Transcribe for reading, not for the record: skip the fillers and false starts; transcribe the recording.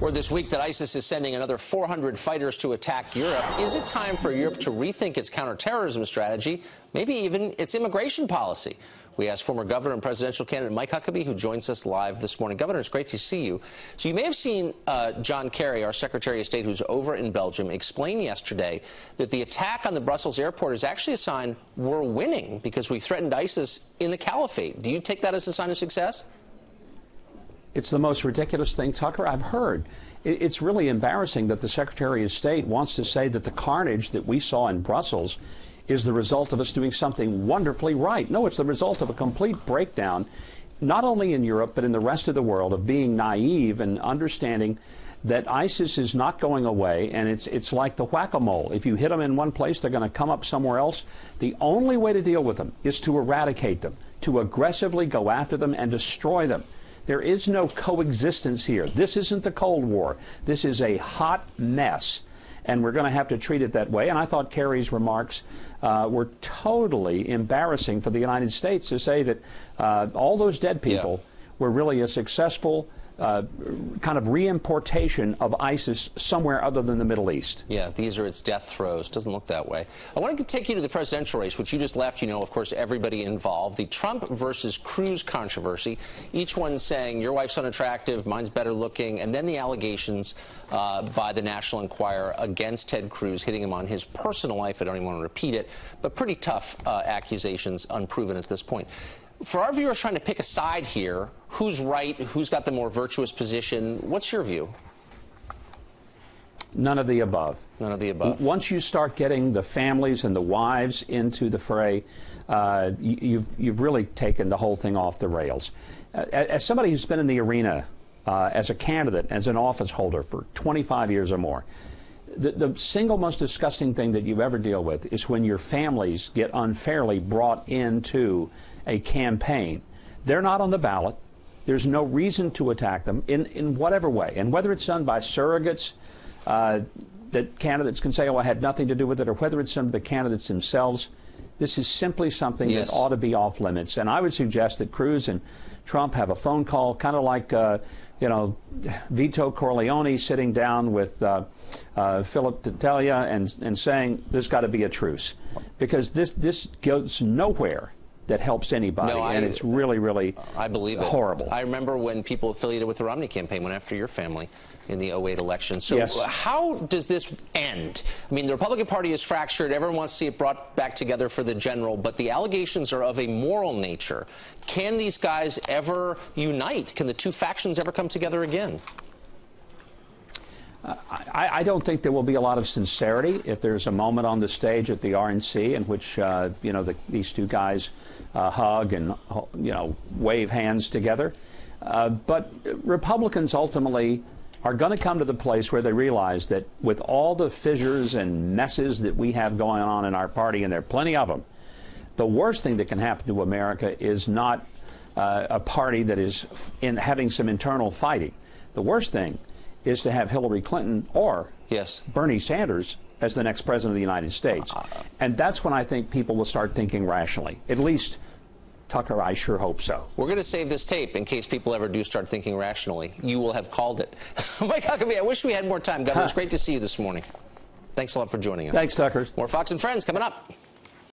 Or this week that ISIS is sending another 400 fighters to attack Europe. Is it time for Europe to rethink its counterterrorism strategy, maybe even its immigration policy? We asked former governor and presidential candidate Mike Huckabee, who joins us live this morning. Governor, it's great to see you. So you may have seen John Kerry, our Secretary of State, who's over in Belgium, explain yesterday that the attack on the Brussels airport is actually a sign we're winning because we threatened ISIS in the caliphate. Do you take that as a sign of success? It's the most ridiculous thing, Tucker, I've heard. It's really embarrassing that the Secretary of State wants to say that the carnage that we saw in Brussels is the result of us doing something wonderfully right. No, it's the result of a complete breakdown, not only in Europe, but in the rest of the world, of being naive and understanding that ISIS is not going away, and it's like the whack-a-mole. If you hit them in one place, they're going to come up somewhere else. The only way to deal with them is to eradicate them, to aggressively go after them and destroy them. There is no coexistence here. This isn't the Cold War. This is a hot mess, and we're going to have to treat it that way. And I thought Kerry's remarks were totally embarrassing for the United States, to say that all those dead people were really a successful kind of reimportation of ISIS somewhere other than the Middle East. Yeah, these are its death throes. Doesn't look that way. I wanted to take you to the presidential race, which you just left. You know, of course, everybody involved. The Trump versus Cruz controversy. Each one saying, your wife's unattractive, mine's better looking. And then the allegations by the National Enquirer against Ted Cruz, hitting him on his personal life. I don't even want to repeat it, but pretty tough accusations, unproven at this point. For our viewers trying to pick a side here, who's right, who's got the more virtuous position, what's your view? None of the above. None of the above. Once you start getting the families and the wives into the fray, you've really taken the whole thing off the rails. As somebody who's been in the arena as a candidate, as an office holder for 25 years or more, the single most disgusting thing that you ever deal with is when your families get unfairly brought into a campaign. They're not on the ballot. There's no reason to attack them in whatever way. And whether it's done by surrogates that candidates can say, oh, I had nothing to do with it, or whether it's done by the candidates themselves, this is simply something that ought to be off limits. And I would suggest that Cruz and Trump have a phone call, kind of like you know, Vito Corleone sitting down with Philip D'Italia and saying there's got to be a truce, because this goes nowhere that helps anybody, and it's really, really I believe it. Horrible. I remember when people affiliated with the Romney campaign went after your family in the '08 election. So how does this end? I mean, the Republican Party is fractured. Everyone wants to see it brought back together for the general, but the allegations are of a moral nature. Can these guys ever unite? Can the two factions ever come together again? I don't think there will be a lot of sincerity if there's a moment on the stage at the RNC in which you know, these two guys hug and wave hands together. But Republicans ultimately are going to come to the place where they realize that with all the fissures and messes that we have going on in our party, and there are plenty of them, the worst thing that can happen to America is not a party that is having some internal fighting. The worst thing is to have Hillary Clinton or Bernie Sanders as the next president of the United States. And that's when I think people will start thinking rationally. At least, Tucker, I sure hope so. We're going to save this tape in case people ever do start thinking rationally. You will have called it. Mike Huckabee, I wish we had more time, Governor. It's great to see you this morning. Thanks a lot for joining us. Thanks, Tucker. More Fox and Friends coming up.